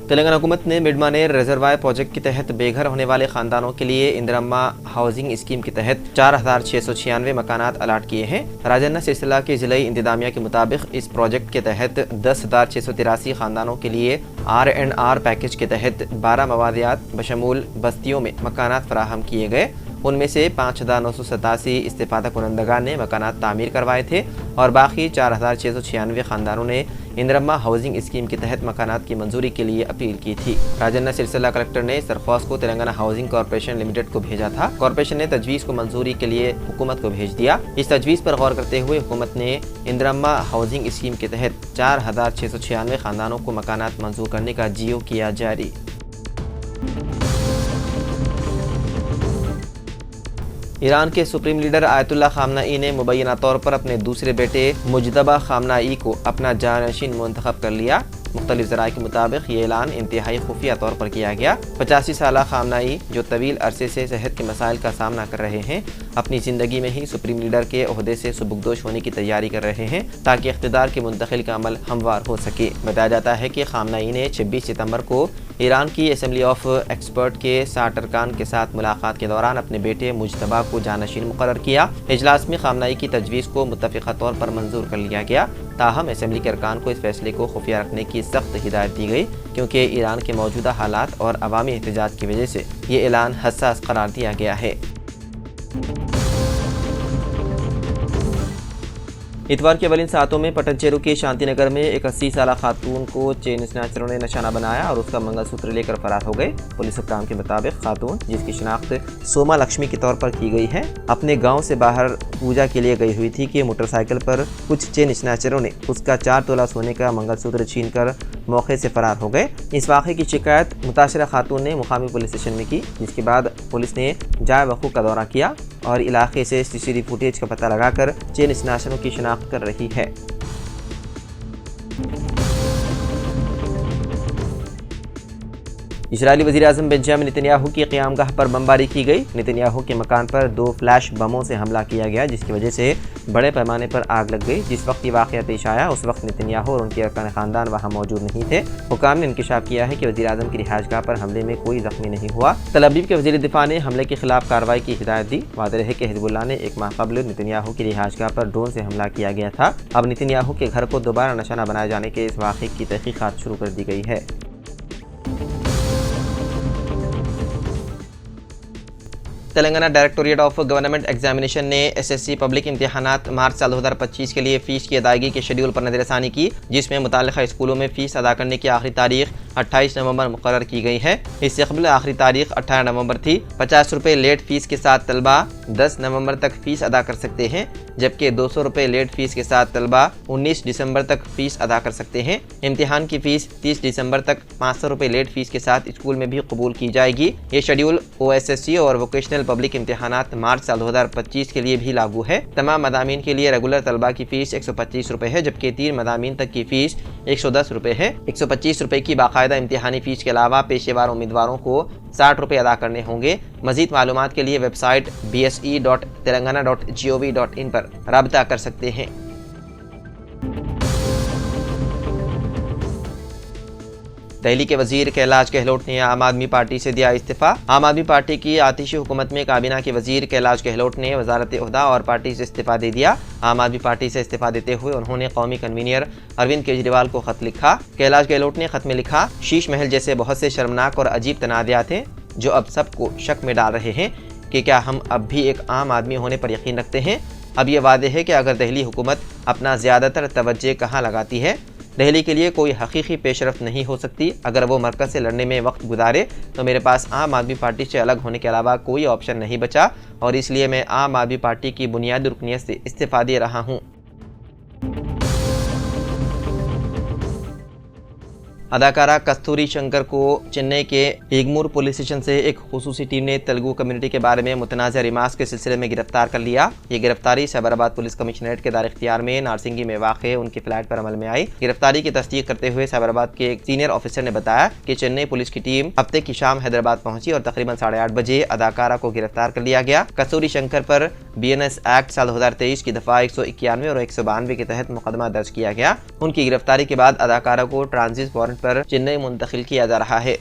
तेलंगाना हुकूमत ने मिडमानेर reservoir project के तहत बेघर होने वाले खानदानों के लिए इंदिरम्मा हाउसिंग स्कीम के तहत 4696 मकानात अलाट किए हैं। राजन्ना सिलसिला के जिला इंतजामिया के मुताबिक इस प्रोजेक्ट के तहत 10,683 खानदानों के लिए R&R पैकेज के तहत 12 मवादियात बशमूल बस्तियों में मकानात फराहम किए गए। उनमें से 5,987 इस्तेफादा कुनंदगान ने मकानात तामीर करवाए थे और बाकी 4,696 खानदानों ने इंदिरम्मा हाउसिंग स्कीम के तहत मकानात की मंजूरी के लिए अपील की थी। राजन्ना सिलसिला कलेक्टर ने इस दरख्वास्त को तेलंगाना हाउसिंग कॉर्पोरेशन लिमिटेड को भेजा था। कॉर्पोरेशन ने तजवीज़ को मंजूरी के लिए हुकूमत को भेज दिया। इस तजवीज़ पर गौर करते हुए हुकूमत ने इंदिरम्मा हाउसिंग स्कीम के तहत 4,696 खानदानों को मकानात मंजूर करने का GO किया जारी। ईरान के सुप्रीम लीडर आयतुल्लाह खामनाई ने मुबैना तौर पर अपने दूसरे बेटे मुजतबा खामनाई को अपना जानशीन मुंतखब कर लिया। मुख्तलिफ ज़राए के मुताबिक ये ऐलान इंतहाई खुफिया तौर पर किया गया। 85 साला खामनाई जो तवील अरसे से सेहत के मसाइल का सामना कर रहे हैं, अपनी ज़िंदगी में ही सुप्रीम लीडर के ओहदे से सुबुकदोश होने की तैयारी कर रहे हैं ताकि इख्तिदार की मुंतकिल का अमल हमवार हो सके। बताया जाता है कि खामनाई ने 26 सितंबर को ईरान की असेंबली ऑफ एक्सपर्ट के 60 अरकान के साथ मुलाकात के दौरान अपने बेटे मुजतबा को जानशीन मुकर्रर किया। इजलास में खामनाई की तजवीज़ को मुत्तफ़िक़ा तौर पर मंजूर कर लिया गया। ताहम असेंबली के अरकान को इस फैसले को खुफिया रखने की सख्त हिदायत दी गई क्योंकि ईरान के मौजूदा हालात और अवामी एहतजाज की वजह से ये ऐलान हसास करार दिया गया है। इतवार के अवलिन सातों में पटनचेरू के शांतिनगर में एक 80 साला खातून को चेन स्नैचरों ने निशाना बनाया और उसका मंगलसूत्र लेकर फरार हो गए। पुलिस हुक्काम के मुताबिक खातून, जिसकी शिनाख्त सोमा लक्ष्मी के तौर पर की गई है, अपने गांव से बाहर पूजा के लिए गई हुई थी कि मोटरसाइकिल पर कुछ चेन स्नैचरों ने उसका 4 तोला सोने का मंगलसूत्र छीनकर मौके से फरार हो गए। इस वाक़े की शिकायत मुतासरा खातून ने मुकामी पुलिस स्टेशन में की, जिसके बाद पुलिस ने जाए वक़ूअ का दौरा किया और इलाके से CCTV फुटेज का पता लगाकर चेन स्नैचरों की शिनाख्त कर रही है। इजरायली वज़ीर-ए-आज़म बेंजामिन नेतन्याहू की क़यामगाह पर बमबारी की गई। नेतन्याहू के मकान पर 2 फ्लैश बमों से हमला किया गया, जिसकी वजह से बड़े पैमाने पर आग लग गई। जिस वक्त ये वाक़या पेश आया उस वक्त नेतन्याहू और उनके अरकान ख़ानदान वहाँ मौजूद नहीं थे। हुक्काम ने इंकशाफ किया है कि वज़ीर-ए-आज़म की रिहाइशगाह पर हमले में कोई ज़ख्मी नहीं हुआ। तल अवीव के वज़ीर दिफ़ा ने हमले के खिलाफ कार्रवाई की हिदायत दी। वाज़ेह है कि हिज़्बुल्लाह ने एक माह कबल नेतन्याहू की रिहाइशगाह पर ड्रोन से हमला किया गया था। अब नेतन्याहू के घर को दोबारा निशाना बनाए जाने के इस वाक़े की तहक़ीक़ात शुरू कर दी गई है। Telangana directorate of government examination ने SSC पब्लिक इम्तिहानात मार्च साल 2025 के लिए फ़ीस की अदायगी के शेड्यूल पर नज़रसानी की, जिसमें मुताल्लिक़ा स्कूलों में फ़ीस अदा करने की आखिरी तारीख 28 नवंबर मुकर्रर की गई है। इससे कबल आखिरी तारीख 18 नवंबर थी। 50 रुपये लेट फ़ीस के साथ तलबा 10 नवंबर तक फ़ीस अदा कर सकते हैं, जबकि 200 रुपये लेट फ़ीस के साथ तलबा 19 दिसंबर तक फ़ीस अदा कर सकते हैं। इम्तिहान की फ़ीस 30 दिसंबर तक 500 रुपये लेट फ़ीस के साथ स्कूल में भी कबूल की जाएगी। ये शेड्यूल OSSC और वोकेशनल पब्लिक इम्तिहानात मार्च साल 2025 के लिए भी लागू है। तमाम मदामीन के लिए रेगुलर तलबा की फ़ीस 125 रुपये है, जबकि 3 मदामीन तक की फ़ीस 110 रुपये है। 125 रुपये की बाकायदा इम्तिहानी फ़ीस के अलावा पेशेवर उम्मीदवारों को 60 रुपये अदा करने होंगे। मज़ीद मालूमात के लिए वेबसाइट bse.telangana.gov.in पर राब्ता कर सकते हैं। दिल्ली के वजीर कैलाश गहलोत ने आम आदमी पार्टी से दिया इस्तीफा। आम आदमी पार्टी की आतिशी हुकूमत में काबीना के वजीर कैलाश गहलोत ने वजारत ओहदा और पार्टी से इस्तीफा दे दिया। आम आदमी पार्टी से इस्तीफा देते हुए उन्होंने कौमी कन्वीनर अरविंद केजरीवाल को खत लिखा। कैलाश गहलोत ने खत में लिखा, शीश महल जैसे बहुत से शर्मनाक और अजीब तनाज़ात हैं जो अब सबको शक में डाल रहे हैं कि क्या हम अब भी एक आम आदमी होने पर यकीन रखते हैं। अब ये वादे है कि अगर दिल्ली हुकूमत अपना ज़्यादातर तवज्जो कहाँ लगाती है, दिल्ली के लिए कोई हकीकी पेशरफ्त नहीं हो सकती। अगर वो मरकज़ से लड़ने में वक्त गुजारे तो मेरे पास आम आदमी पार्टी से अलग होने के अलावा कोई ऑप्शन नहीं बचा और इसलिए मैं आम आदमी पार्टी की बुनियादी रुकनियत से इस्तीफ़ा दे रहा हूँ। अदाकारा कस्तूरी शंकर को चेन्नई के एगमूर पुलिस स्टेशन से एक खुसूसी टीम ने तेलुगु कम्युनिटी के बारे में मुतनाज़ा रिमार्क्स के सिलसिले में गिरफ्तार कर लिया। ये गिरफ्तारी साइबराबाद पुलिस कमिश्नरेट के दायर इख्तियार में नारसिंगी में वाक़ उनकी फ्लैट पर अमल में आई। गिरफ्तारी की तस्दीक करते हुए साइबराबाद के एक सीनियर ऑफिसर ने बताया कि चेन्नई पुलिस की टीम हफ्ते की शाम हैदराबाद पहुंची और तकरीबन 8:30 बजे अदाकारा को गिरफ्तार कर लिया गया। कस्तूरी शंकर पर BNS एक्ट साल 2023 की दफा 191 और 192 के तहत मुकदमा दर्ज किया गया। उनकी गिरफ्तारी के बाद अदाकारा को ट्रांजिट वारंट पर चेन्नई मुंतकिल किया जा रहा है।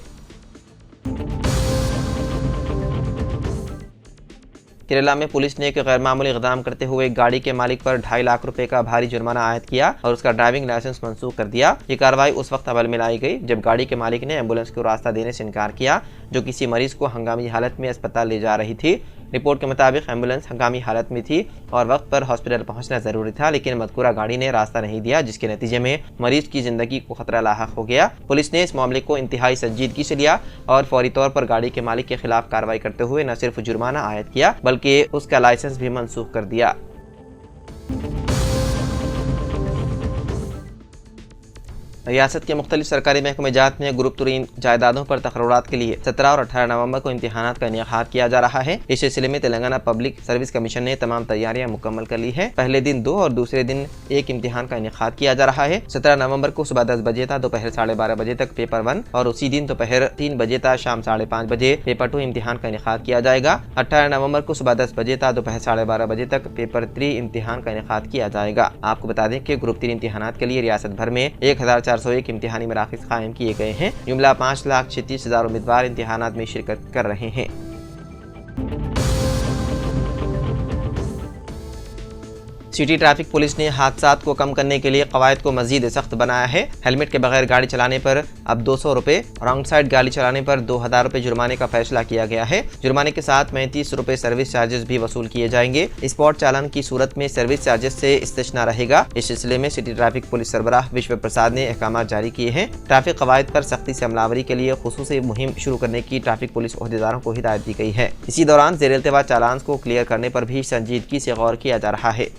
केरला में पुलिस ने एक गैर मामूली इक़दाम करते हुए एक गाड़ी के मालिक पर 2.5 लाख रुपए का भारी जुर्माना आयद किया और उसका ड्राइविंग लाइसेंस मंसूख कर दिया। ये कार्रवाई उस वक्त अमल में लाई गई जब गाड़ी के मालिक ने एम्बुलेंस को रास्ता देने से इनकार किया जो किसी मरीज को हंगामी हालत में अस्पताल ले जा रही थी। रिपोर्ट के मुताबिक एम्बुलेंस हंगामी हालत में थी और वक्त पर हॉस्पिटल पहुंचना जरूरी था, लेकिन मज़कूरा गाड़ी ने रास्ता नहीं दिया, जिसके नतीजे में मरीज की जिंदगी को खतरा लाहक हो गया। पुलिस ने इस मामले को इंतहाई संजीदगी से लिया और फौरी तौर पर गाड़ी के मालिक के खिलाफ कार्रवाई करते हुए न सिर्फ जुर्माना आयद किया बल्कि उसका लाइसेंस भी मनसूख कर दिया। रियासत के मुख्तलिफ सरकारी महकमे जात में ग्रुप तरीन जायदादों पर तकर्रात के लिए 17 और 18 नवंबर को इम्तिहानात का इनेकाद किया जा रहा है। इस सिलसिले में तेलंगाना पब्लिक सर्विस कमीशन ने तमाम तैयारियां मुकम्मल कर ली है। पहले दिन 2 और दूसरे दिन 1 इम्तिहान का इनेकाद किया जा रहा है। 17 नवंबर को सुबह 10 बजे था दोपहर 12:30 बजे तक पेपर 1 और उसी दिन दोपहर 3 बजे था शाम 5:30 बजे पेपर 2 इम्तिहान का इनेकाद किया जाएगा। 18 नवंबर को सुबह 10 बजे था दोपहर 12:30 बजे तक पेपर 3 इम्तिहान का इनेकाद किया जाएगा। आपको बता दें कि ग्रुप 3 इम्तिहानात के लिए रियासत भर में 1401 इम्तिहानी मराकज़ कायम किए गए हैं। जुमला 5,36,000 उम्मीदवार इम्तिहानात में शिरकत कर रहे हैं। सिटी ट्रैफिक पुलिस ने हादसात को कम करने के लिए कवायद को मजीद सख्त बनाया है। हेलमेट के बगैर गाड़ी चलाने पर अब 200 रुपये, रॉन्ग साइड गाड़ी चलाने पर 2000 रुपये जुर्माने का फैसला किया गया है। जुर्माने के साथ 35 रुपये सर्विस चार्जेस भी वसूल किए जाएंगे। स्पॉट चालान की सूरत में सर्विस चार्जेस से इस्तिस्ना रहेगा। इस सिलसिले में सिटी ट्रैफिक पुलिस सरबराह विश्व प्रसाद ने अहकाम जारी किए हैं। ट्रैफिक कवायद पर सख्ती से अमलावरी के लिए खुसूसी मुहिम शुरू करने की ट्रैफिक पुलिस ओहदेदारों को हिदायत दी गई है। इसी दौरान ज़ेर-ए-इल्तिवा चालान को क्लियर करने पर भी संजीदगी से गौर किया जा रहा है।